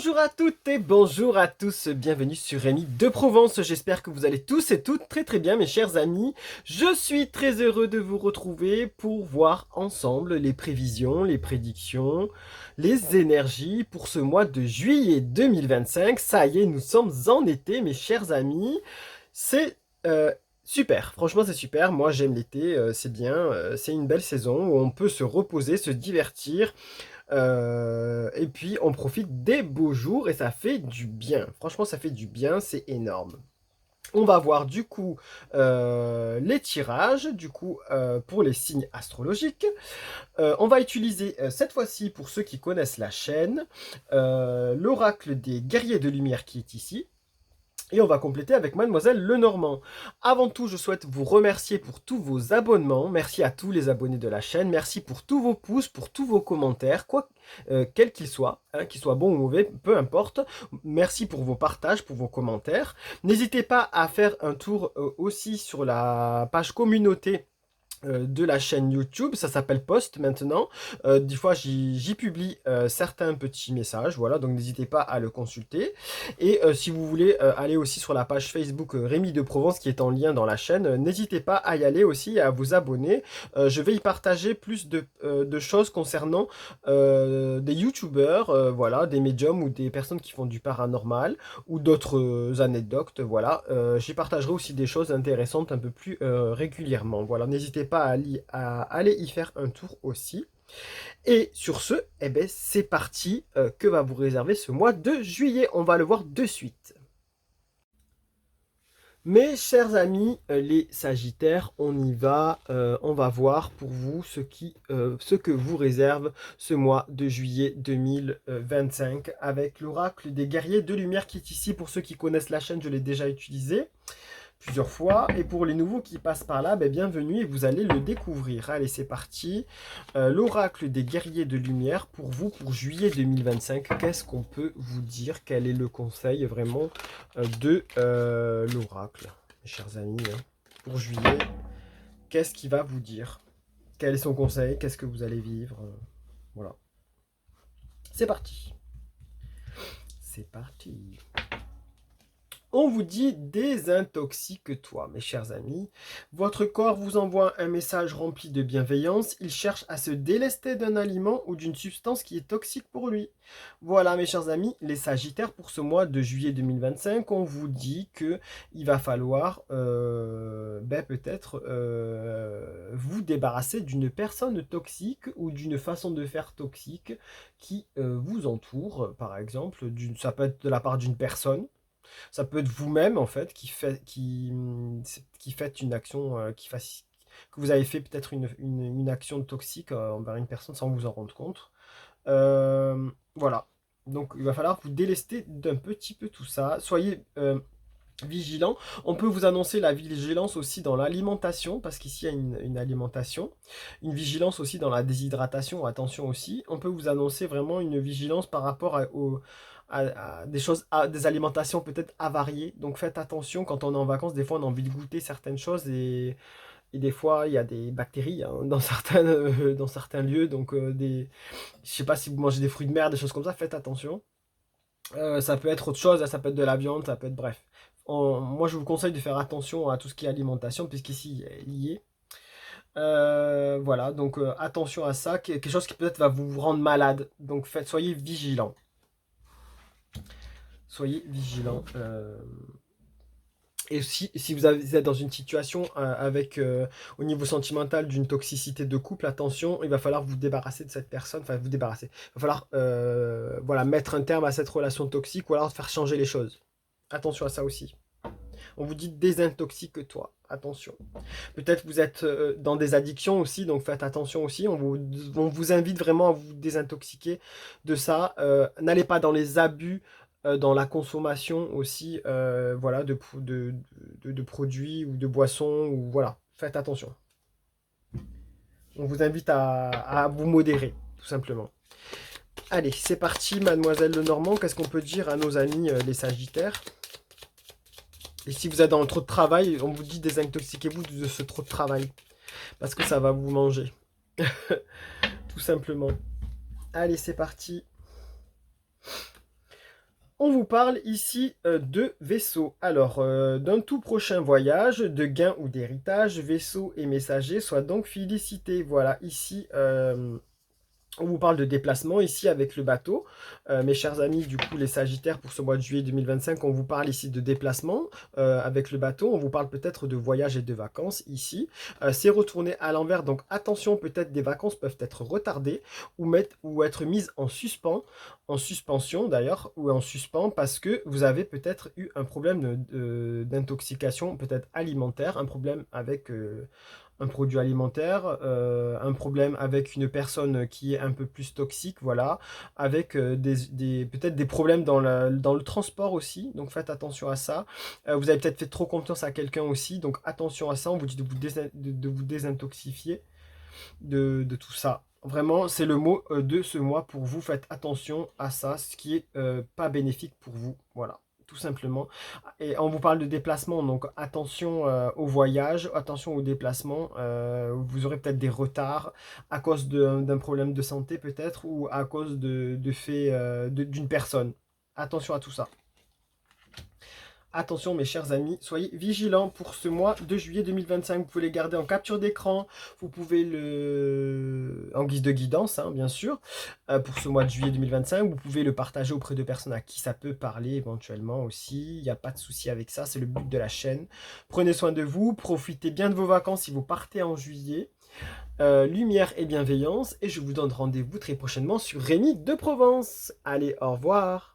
Bonjour à toutes et bonjour à tous, bienvenue sur Rémi de Provence. J'espère que vous allez tous et toutes très bien mes chers amis. Je suis très heureux de vous retrouver pour voir ensemble les prévisions, les prédictions, les énergies pour ce mois de juillet 2025. Ça y est, nous sommes en été mes chers amis. C'est super, franchement c'est super. Moi j'aime l'été, c'est bien, c'est une belle saison où on peut se reposer, se divertir. Et puis on profite des beaux jours et ça fait du bien. Franchement, ça fait du bien, c'est énorme. On va voir du coup les tirages, du coup pour les signes astrologiques. On va utiliser cette fois-ci pour ceux qui connaissent la chaîne, l'oracle des guerriers de lumière qui est ici. Et on va compléter avec Mademoiselle Lenormand. Avant tout, je souhaite vous remercier pour tous vos abonnements. Merci à tous les abonnés de la chaîne. Merci pour tous vos pouces, pour tous vos commentaires, quels qu'ils soient, hein, qu'ils soient bons ou mauvais, peu importe. Merci pour vos partages, pour vos commentaires. N'hésitez pas à faire un tour aussi sur la page communauté de la chaîne YouTube, ça s'appelle Post maintenant. Des fois j'y publie certains petits messages, voilà, donc n'hésitez pas à le consulter. Et si vous voulez aller aussi sur la page Facebook Rémi de Provence qui est en lien dans la chaîne, n'hésitez pas à y aller aussi et à vous abonner. Je vais y partager plus de choses concernant des youtubeurs, voilà, des médiums ou des personnes qui font du paranormal ou d'autres anecdotes, voilà. J'y partagerai aussi des choses intéressantes un peu plus régulièrement, voilà, n'hésitez pas à aller y faire un tour aussi. Et sur ce, eh ben, c'est parti, que va vous réserver ce mois de juillet? On va le voir de suite. Mes chers amis, les Sagittaires, on y va. On va voir pour vous ce que vous réserve ce mois de juillet 2025 avec l'oracle des guerriers de lumière qui est ici. Pour ceux qui connaissent la chaîne, je l'ai déjà utilisé plusieurs fois. Et pour les nouveaux qui passent par là, ben, bienvenue et vous allez le découvrir. Allez, c'est parti. L'oracle des guerriers de lumière pour vous pour juillet 2025. Qu'est-ce qu'on peut vous dire? Quel est le conseil vraiment de l'oracle, mes chers amis, hein, pour juillet? Qu'est-ce qu'il va vous dire? Quel est son conseil? Qu'est-ce que vous allez vivre? Voilà. C'est parti. C'est parti. On vous dit désintoxique-toi, mes chers amis. Votre corps vous envoie un message rempli de bienveillance. Il cherche à se délester d'un aliment ou d'une substance qui est toxique pour lui. Voilà, mes chers amis, les Sagittaires pour ce mois de juillet 2025. On vous dit que il va falloir peut-être vous débarrasser d'une personne toxique ou d'une façon de faire toxique qui vous entoure, par exemple. Ça peut être de la part d'une personne. Ça peut être vous-même, en fait, qui faites une action, que vous avez fait peut-être une action toxique envers une personne sans vous en rendre compte. Voilà. Donc, il va falloir vous délester d'un petit peu tout ça. Soyez vigilant. On peut vous annoncer la vigilance aussi dans l'alimentation, parce qu'ici il y a une alimentation. Une vigilance aussi dans la déshydratation, attention aussi. On peut vous annoncer vraiment une vigilance par rapport à des choses, à des alimentations peut-être avariées. Donc faites attention quand on est en vacances, des fois on a envie de goûter certaines choses et des fois il y a des bactéries hein, dans certains lieux. Donc je sais pas si vous mangez des fruits de mer, des choses comme ça, faites attention. Ça peut être autre chose, ça peut être de la viande, ça peut être bref. Moi, je vous conseille de faire attention à tout ce qui est alimentation, puisqu'ici, il y est. Voilà, donc attention à ça, quelque chose qui peut-être va vous rendre malade. Donc soyez vigilant. Soyez vigilant. Et si vous êtes dans une situation avec, au niveau sentimental, d'une toxicité de couple, attention, il va falloir vous débarrasser de cette personne, enfin vous débarrasser. Il va falloir voilà, mettre un terme à cette relation toxique ou alors faire changer les choses. Attention à ça aussi. On vous dit désintoxique-toi. Attention. Peut-être vous êtes dans des addictions aussi, donc faites attention aussi. On vous invite vraiment à vous désintoxiquer de ça. N'allez pas dans les abus, dans la consommation aussi, voilà, de produits ou de boissons, ou voilà. Faites attention. On vous invite à vous modérer, tout simplement. Allez, c'est parti, Mademoiselle Lenormand. Qu'est-ce qu'on peut dire à nos amis les Sagittaires? Et si vous êtes dans trop de travail, on vous dit désintoxiquez-vous de ce trop de travail. Parce que ça va vous manger. Tout simplement. Allez, c'est parti. On vous parle ici de vaisseau. Alors, d'un tout prochain voyage, de gain ou d'héritage, vaisseau et messager soient donc félicités. Voilà, ici, on vous parle de déplacement ici avec le bateau. Mes chers amis, du coup, les Sagittaires, pour ce mois de juillet 2025, on vous parle ici de déplacement avec le bateau. On vous parle peut-être de voyage et de vacances ici. C'est retourné à l'envers, donc attention, peut-être des vacances peuvent être retardées ou être mises en suspens, en suspension d'ailleurs, ou en suspens parce que vous avez peut-être eu un problème d'intoxication, peut-être alimentaire, un problème avec un produit alimentaire, un problème avec une personne qui est un peu plus toxique, voilà, avec peut-être des problèmes dans le transport aussi, donc faites attention à ça. Vous avez peut-être fait trop confiance à quelqu'un aussi, donc attention à ça, on vous dit de vous désintoxifier de tout ça. Vraiment, c'est le mot de ce mois pour vous. Faites attention à ça, ce qui est pas bénéfique pour vous. Voilà, tout simplement. Et on vous parle de déplacement, donc attention au voyage, attention au déplacement. Vous aurez peut-être des retards à cause d'un problème de santé peut-être ou à cause de faits d'une personne. Attention à tout ça. Attention mes chers amis, soyez vigilants pour ce mois de juillet 2025. Vous pouvez les garder en capture d'écran, vous pouvez en guise de guidance, hein, bien sûr, pour ce mois de juillet 2025. Vous pouvez le partager auprès de personnes à qui ça peut parler éventuellement aussi. Il n'y a pas de souci avec ça, c'est le but de la chaîne. Prenez soin de vous, profitez bien de vos vacances si vous partez en juillet. Lumière et bienveillance, et je vous donne rendez-vous très prochainement sur Rémi de Provence. Allez, au revoir.